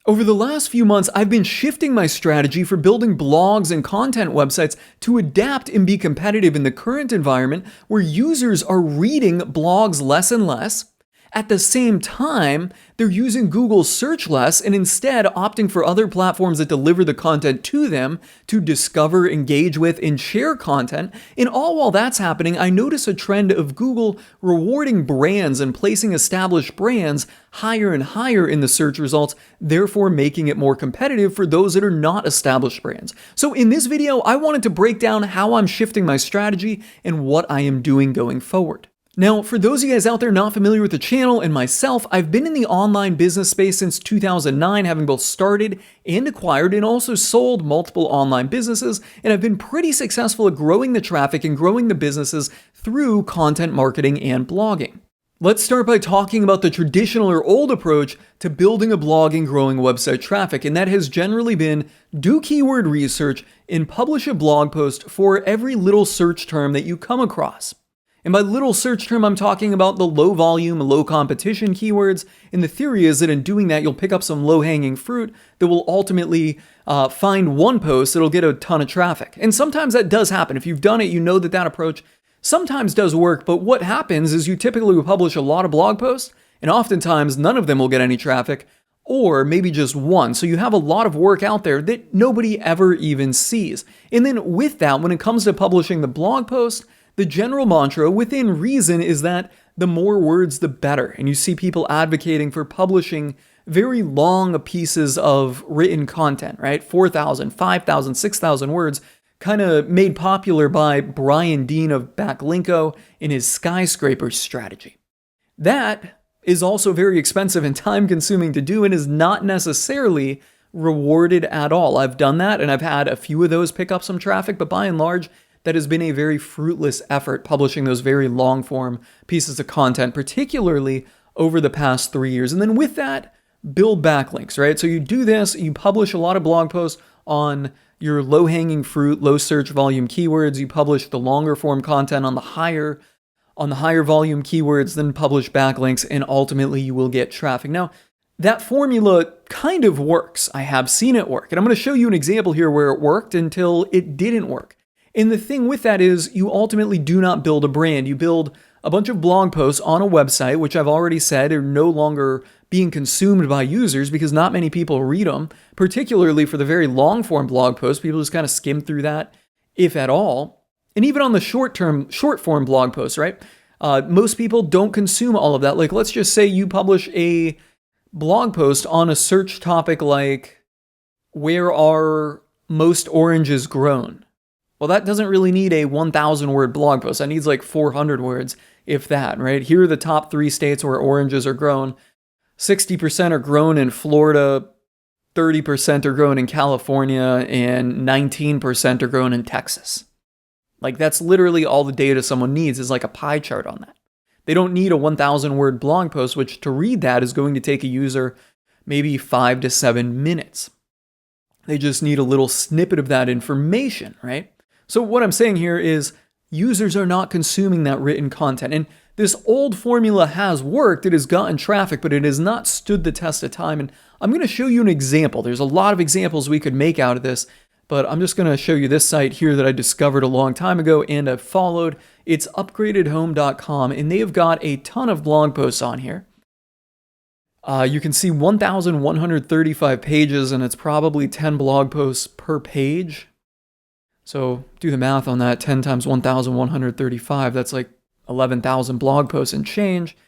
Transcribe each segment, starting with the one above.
Over the last few months, I've been shifting my strategy for building blogs and content websites to adapt and be competitive in the current environment where users are reading blogs less and less. At the same time, they're using Google search less and instead opting for other platforms that deliver the content to them to discover, engage with, and share content. And all while that's happening, I notice a trend of Google rewarding brands and placing established brands higher and higher in the search results, therefore making it more competitive for those that are not established brands. So in this video, I wanted to break down how I'm shifting my strategy and what I am doing going forward. Now, for those of you guys out there not familiar with the channel and myself, I've been in the online business space since 2009, having both started and acquired and also sold multiple online businesses, and I've been pretty successful at growing the traffic and growing the businesses through content marketing and blogging. Let's start by talking about the traditional or old approach to building a blog and growing website traffic, and that has generally been do keyword research and publish a blog post for every little search term that you come across. And by little search term, I'm talking about the low volume, low competition keywords. And the theory is that in doing that, you'll pick up some low hanging fruit that will ultimately find one post that'll get a ton of traffic. And sometimes that does happen. If you've done it, you know that that approach sometimes does work. But what happens is you typically will publish a lot of blog posts, and oftentimes none of them will get any traffic, or maybe just one. So you have a lot of work out there that nobody ever even sees. And then with that, when it comes to publishing the blog post, the general mantra within reason is that the more words, the better. And you see people advocating for publishing very long pieces of written content, right? 4,000, 5,000, 6,000 words, kind of made popular by Brian Dean of Backlinko in his skyscraper strategy. That is also very expensive and time consuming to do and is not necessarily rewarded at all. I've done that and I've had a few of those pick up some traffic, but by and large, that has been a very fruitless effort publishing those very long form pieces of content, particularly over the past 3 years. And then with that, build backlinks, right? So you do this, you publish a lot of blog posts on your low hanging fruit, low search volume keywords. You publish the longer form content on the higher volume keywords, then publish backlinks, and ultimately you will get traffic. Now, that formula kind of works. I have seen it work. And I'm going to show you an example here where it worked until it didn't work. And the thing with that is you ultimately do not build a brand. You build a bunch of blog posts on a website, which I've already said are no longer being consumed by users because not many people read them, particularly for the very long form blog posts. People just kind of skim through that, if at all. And even on the short form blog posts, right? Most people don't consume all of that. Like, let's just say you publish a blog post on a search topic like, where are most oranges grown? Well, that doesn't really need a 1,000 word blog post. That needs like 400 words, if that, right? Here are the top 3 states where oranges are grown. 60% are grown in Florida, 30% are grown in California, and 19% are grown in Texas. Like, that's literally all the data someone needs is like a pie chart on that. They don't need a 1,000 word blog post, which to read that is going to take a user maybe 5 to 7 minutes. They just need a little snippet of that information, right? So what I'm saying here is users are not consuming that written content. And this old formula has worked. It has gotten traffic, but it has not stood the test of time. And I'm going to show you an example. There's a lot of examples we could make out of this, but I'm just going to show you this site here that I discovered a long time ago and I've followed. It's upgradedhome.com, and they have got a ton of blog posts on here. You can see 1,135 pages, and it's probably 10 blog posts per page. So do the math on that, 10 times 1,135, that's like 11,000 blog posts and change.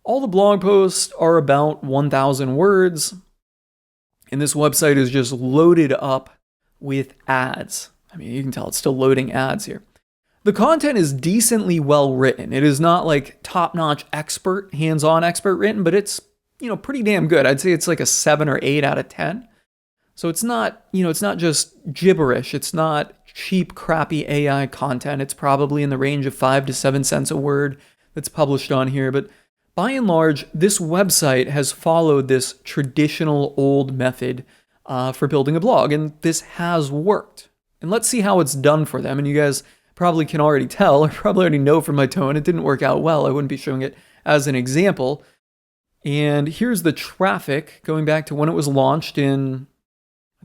All the blog posts are about 1,000 words, and this website is just loaded up with ads. I mean, you can tell it's still loading ads here. The content is decently well written. It is not like top-notch expert, hands-on expert written, but it's, pretty damn good. I'd say it's like a 7 or 8 out of 10. So it's not, it's not just gibberish. It's not cheap, crappy AI content. It's probably in the range of 5 to 7 cents a word that's published on here. But by and large, this website has followed this traditional old method for building a blog, and this has worked. And let's see how it's done for them. And you guys probably can already tell, or probably already know from my tone, it didn't work out well. I wouldn't be showing it as an example. And here's the traffic going back to when it was launched I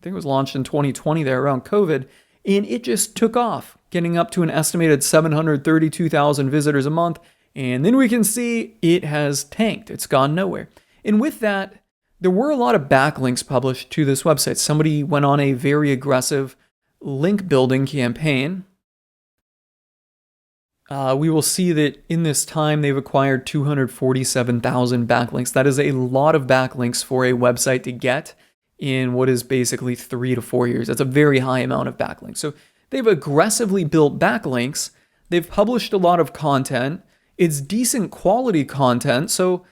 think it was launched in 2020 there around COVID. And it just took off, getting up to an estimated 732,000 visitors a month. And then we can see it has tanked. It's gone nowhere. And with that, there were a lot of backlinks published to this website. Somebody went on a very aggressive link building campaign. We will see that in this time, they've acquired 247,000 backlinks. That is a lot of backlinks for a website to get in what is basically 3 to 4 years. That's a very high amount of backlinks. So they've aggressively built backlinks. They've published a lot of content. It's decent quality content. So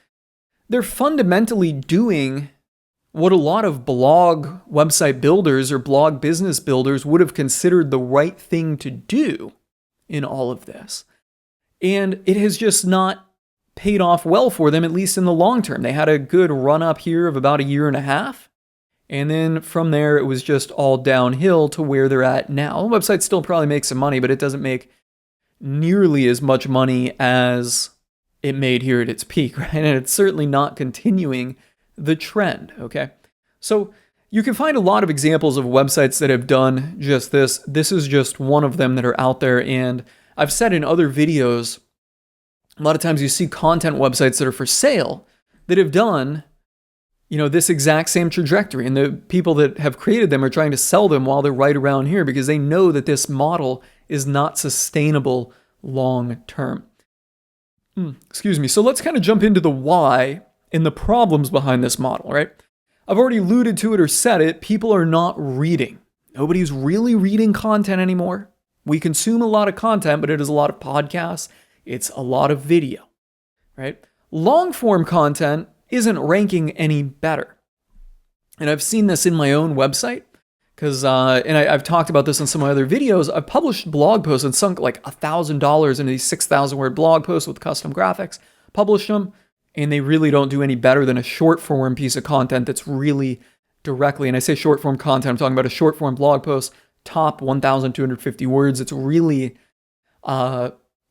they're fundamentally doing what a lot of blog website builders or blog business builders would have considered the right thing to do in all of this. And it has just not paid off well for them, at least in the long term. They had a good run up here of about a year and a half. And then from there, it was just all downhill to where they're at now. The website still probably makes some money, but it doesn't make nearly as much money as it made here at its peak, right? And it's certainly not continuing the trend, okay? So you can find a lot of examples of websites that have done just this. This is just one of them that are out there. And I've said in other videos, a lot of times you see content websites that are for sale that have done this exact same trajectory. And the people that have created them are trying to sell them while they're right around here because they know that this model is not sustainable long term. Excuse me. So let's kind of jump into the why and the problems behind this model, right? I've already alluded to it or said it. People are not reading. Nobody's really reading content anymore. We consume a lot of content, but it is a lot of podcasts. It's a lot of video, right? Long form content isn't ranking any better. And I've seen this in my own website because, I've talked about this in some of my other videos. I've published blog posts and sunk like $1,000 into these 6,000 word blog posts with custom graphics, published them, and they really don't do any better than a short form piece of content that's really directly, and I say short form content, I'm talking about a short form blog post, top 1,250 words. It's really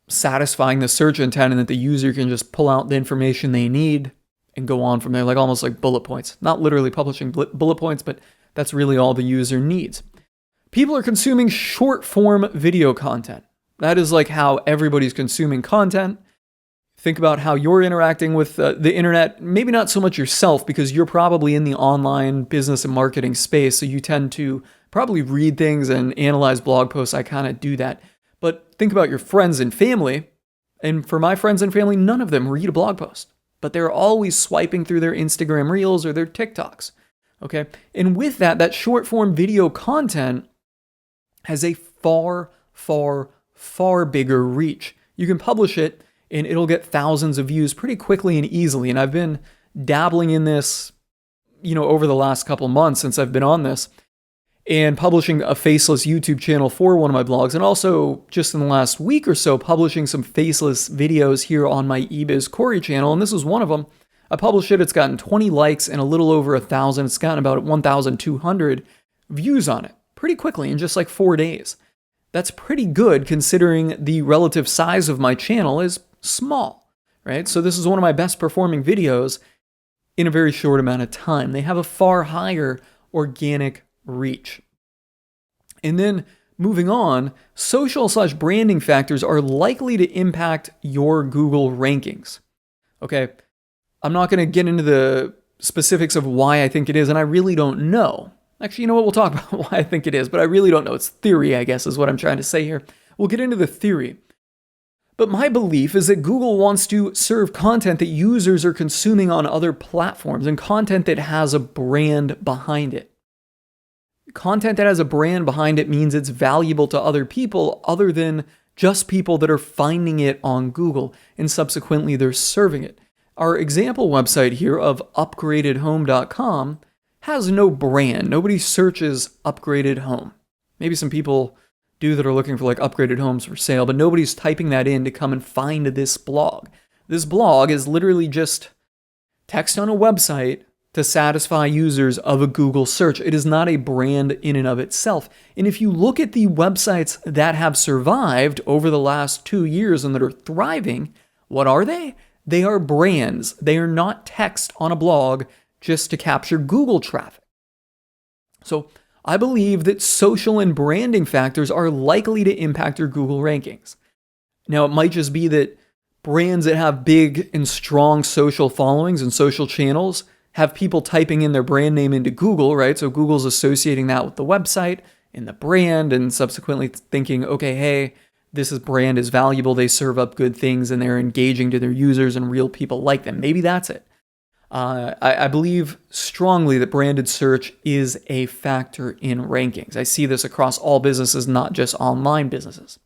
satisfying the search intent and that the user can just pull out the information they need and go on from there, like almost like bullet points. Not literally publishing bullet points, but that's really all the user needs. People are consuming short form video content. That is like how everybody's consuming content. Think about how you're interacting with the internet, maybe not so much yourself because you're probably in the online business and marketing space, so you tend to probably read things and analyze blog posts. I kind of do that. But think about your friends and family. And for my friends and family, none of them read a blog post, but they're always swiping through their Instagram Reels or their TikToks. Okay. And with that short form video content has a far, far, far bigger reach. You can publish it and it'll get thousands of views pretty quickly and easily. And I've been dabbling in this, over the last couple months since I've been on this and publishing a faceless YouTube channel for one of my blogs. And also just in the last week or so, publishing some faceless videos here on my eBiz Corey channel. And this is one of them. I published it. It's gotten 20 likes and a little over 1,000. It's gotten about 1,200 views on it pretty quickly in just like 4 days. That's pretty good considering the relative size of my channel is small, right? So this is one of my best performing videos in a very short amount of time. They have a far higher organic reach. And then moving on, social/branding factors are likely to impact your Google rankings. Okay, I'm not going to get into the specifics of why I think it is, and I really don't know. Actually, you know what? We'll talk about why I think it is, but I really don't know. It's theory, I guess, is what I'm trying to say here. We'll get into the theory. But my belief is that Google wants to serve content that users are consuming on other platforms and content that has a brand behind it. Content that has a brand behind it means it's valuable to other people other than just people that are finding it on Google and subsequently they're serving it. Our example website here of upgradedhome.com has no brand. Nobody searches upgraded home. Maybe some people do that are looking for like upgraded homes for sale, but nobody's typing that in to come and find this blog. This blog is literally just text on a website to satisfy users of a Google search. It is not a brand in and of itself. And if you look at the websites that have survived over the last 2 years and that are thriving, what are they? They are brands. They are not text on a blog just to capture Google traffic. So I believe that social and branding factors are likely to impact your Google rankings. Now, it might just be that brands that have big and strong social followings and social channels have people typing in their brand name into Google, right? So Google's associating that with the website and the brand and subsequently thinking, okay, hey, this brand is valuable. They serve up good things and they're engaging to their users and real people like them. Maybe that's it. I believe strongly that branded search is a factor in rankings. I see this across all businesses, not just online businesses.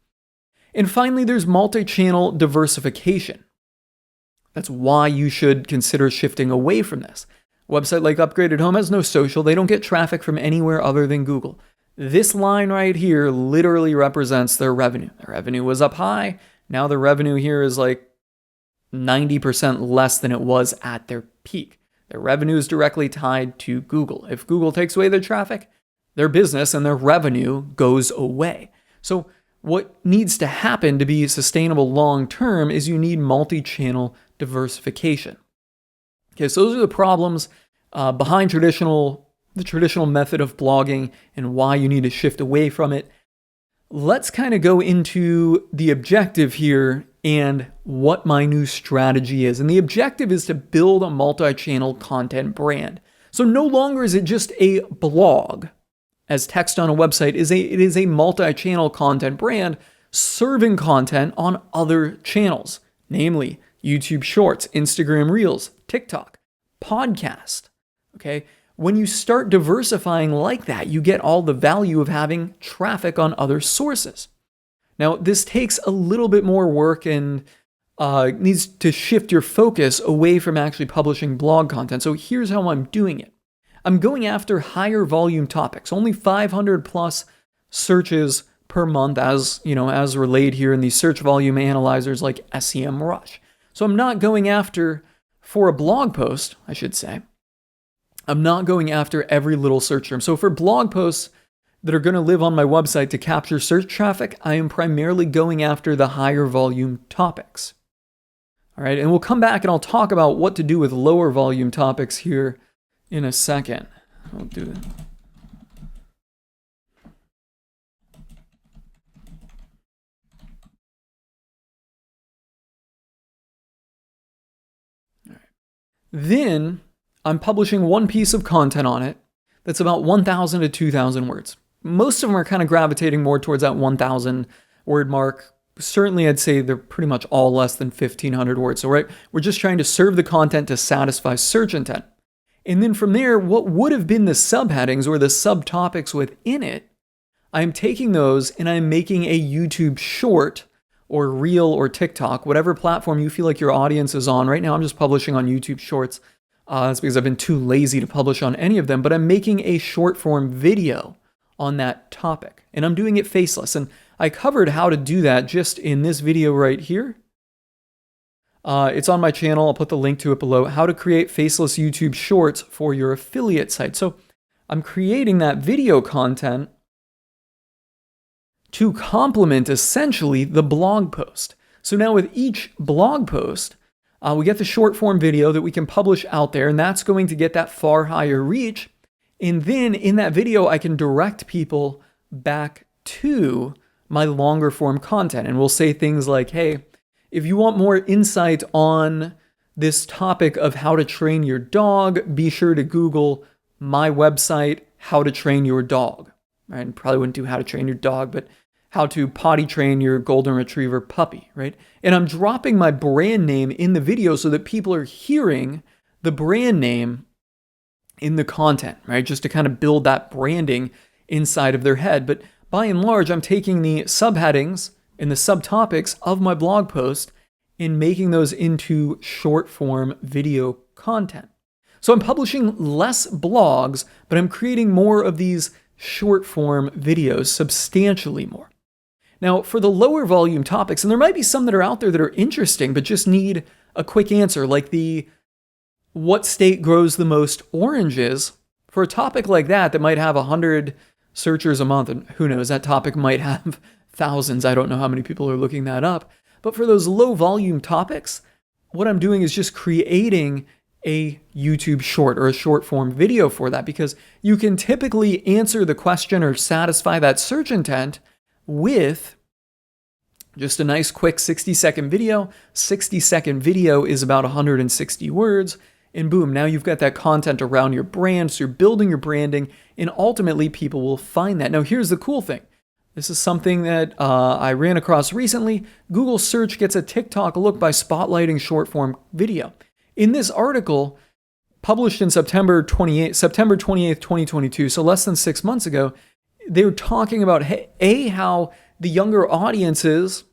And finally, there's multi-channel diversification. That's why you should consider shifting away from this. A website like Upgraded Home has no social. They don't get traffic from anywhere other than Google. This line right here literally represents their revenue. Their revenue was up high. Now the revenue here is like 90% less than it was at their peak. Their revenue is directly tied to Google. If Google takes away their traffic, their business and their revenue goes away. So what needs to happen to be sustainable long term is you need multi-channel diversification. Okay, so those are the problems behind the traditional method of blogging and why you need to shift away from it. Let's kind of go into the objective here and what my new strategy is. And the objective is to build a multi-channel content brand. So no longer is it just a blog, as text on a website it is a multi-channel content brand serving content on other channels, namely YouTube Shorts, Instagram Reels, TikTok, podcast. Okay? When you start diversifying like that, you get all the value of having traffic on other sources. Now, this takes a little bit more work and needs to shift your focus away from actually publishing blog content. So here's how I'm doing it. I'm going after higher volume topics, only 500 plus searches per month as relayed here in these search volume analyzers like SEMrush. So I'm not going after, for a blog post, I should say, I'm not going after every little search term. So for blog posts that are going to live on my website to capture search traffic, I am primarily going after the higher volume topics. All right, and we'll come back and I'll talk about what to do with lower volume topics here in a second. I'll do it. All right. Then I'm publishing one piece of content on it that's about 1,000 to 2,000 words. Most of them are kind of gravitating more towards that 1,000 word mark. Certainly, I'd say they're pretty much all less than 1,500 words. So, right, we're just trying to serve the content to satisfy search intent. And then from there, what would have been the subheadings or the subtopics within it, I'm taking those and I'm making a YouTube short or reel or TikTok, whatever platform you feel like your audience is on. Right now, I'm just publishing on YouTube Shorts. That's because I've been too lazy to publish on any of them, but I'm making a short form video on that topic and I'm doing it faceless. And I covered how to do that just in this video right here. It's on my channel. I'll put the link to it below. How to create faceless YouTube shorts for your affiliate site. So I'm creating that video content to complement essentially the blog post. So now with each blog post, we get the short form video that we can publish out there, and that's going to get that far higher reach. And then in that video, I can direct people back to my longer form content. And we'll say things like, hey, if you want more insight on this topic of how to train your dog, be sure to Google my website, How to Train Your Dog. Right? And probably wouldn't do how to train your dog, but how to potty train your golden retriever puppy, right? And I'm dropping my brand name in the video so that people are hearing the brand name in the content, right? Just to kind of build that branding inside of their head. But by and large, I'm taking the subheadings and the subtopics of my blog post and making those into short form video content. So I'm publishing less blogs, but I'm creating more of these short form videos, substantially more. Now, for the lower volume topics, and there might be some that are out there that are interesting, but just need a quick answer, like the what state grows the most oranges. For a topic like that might have 100 searchers a month, and who knows, that topic might have thousands. I don't know how many people are looking that up. But for those low volume topics, what I'm doing is just creating a YouTube short or a short form video for that, because you can typically answer the question or satisfy that search intent with just a nice quick 60-second video. 60-second video is about 160 words. And boom, now you've got that content around your brand. So you're building your branding, and ultimately people will find that. Now, here's the cool thing. This is something that I ran across recently. Google search gets a TikTok look by spotlighting short form video. In this article, published in September 28th, 2022, so less than 6 months ago, they were talking about how the younger audiences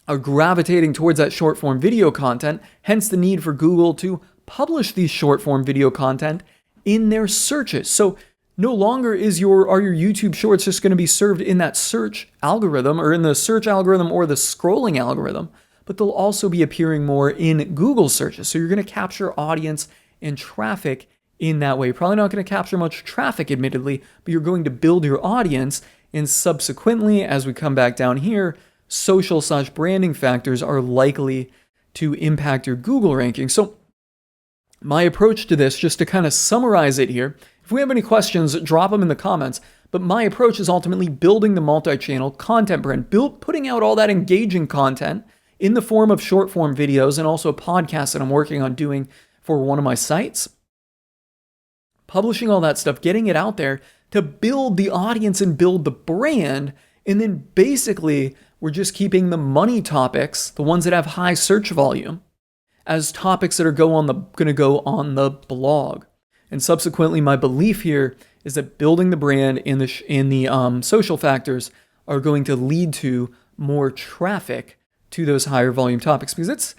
are gravitating towards that short form video content, hence the need for Google to publish these short form video content in their searches. So no longer are your YouTube shorts just going to be served in that search algorithm or in the search algorithm or the scrolling algorithm, but they'll also be appearing more in Google searches. So you're going to capture audience and traffic in that way. You're probably not going to capture much traffic, admittedly, but you're going to build your audience. And subsequently, as we come back down here, social/branding factors are likely to impact your Google ranking. So my approach to this, just to kind of summarize it here, if we have any questions, drop them in the comments. But my approach is ultimately building the multi-channel content brand, putting out all that engaging content in the form of short form videos and also podcasts that I'm working on doing for one of my sites. Publishing all that stuff, getting it out there to build the audience and build the brand. And then basically, we're just keeping the money topics, the ones that have high search volume, as topics that are going to go on the blog. And subsequently, my belief here is that building the brand in the social factors are going to lead to more traffic to those higher volume topics, because it's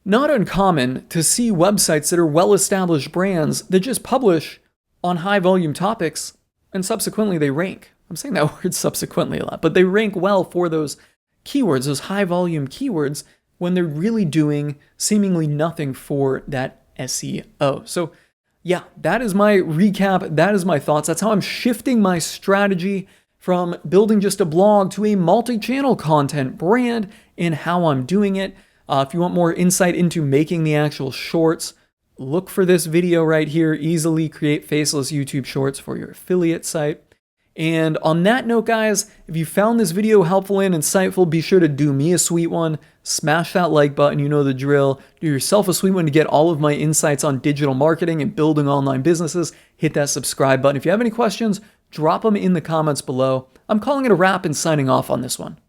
not uncommon to see websites that are well-established brands that just publish on high volume topics and subsequently they rank. I'm saying that word subsequently a lot, but they rank well for those keywords, those high volume keywords, when they're really doing seemingly nothing for that SEO. So yeah, that is my recap. That is my thoughts. That's how I'm shifting my strategy from building just a blog to a multi-channel content brand and how I'm doing it. If you want more insight into making the actual shorts, look for this video right here. Easily create faceless YouTube shorts for your affiliate site. And on that note, guys, if you found this video helpful and insightful, be sure to do me a sweet one. Smash that like button, you know the drill. Do yourself a sweet one to get all of my insights on digital marketing and building online businesses. Hit that subscribe button. If you have any questions, drop them in the comments below. I'm calling it a wrap and signing off on this one.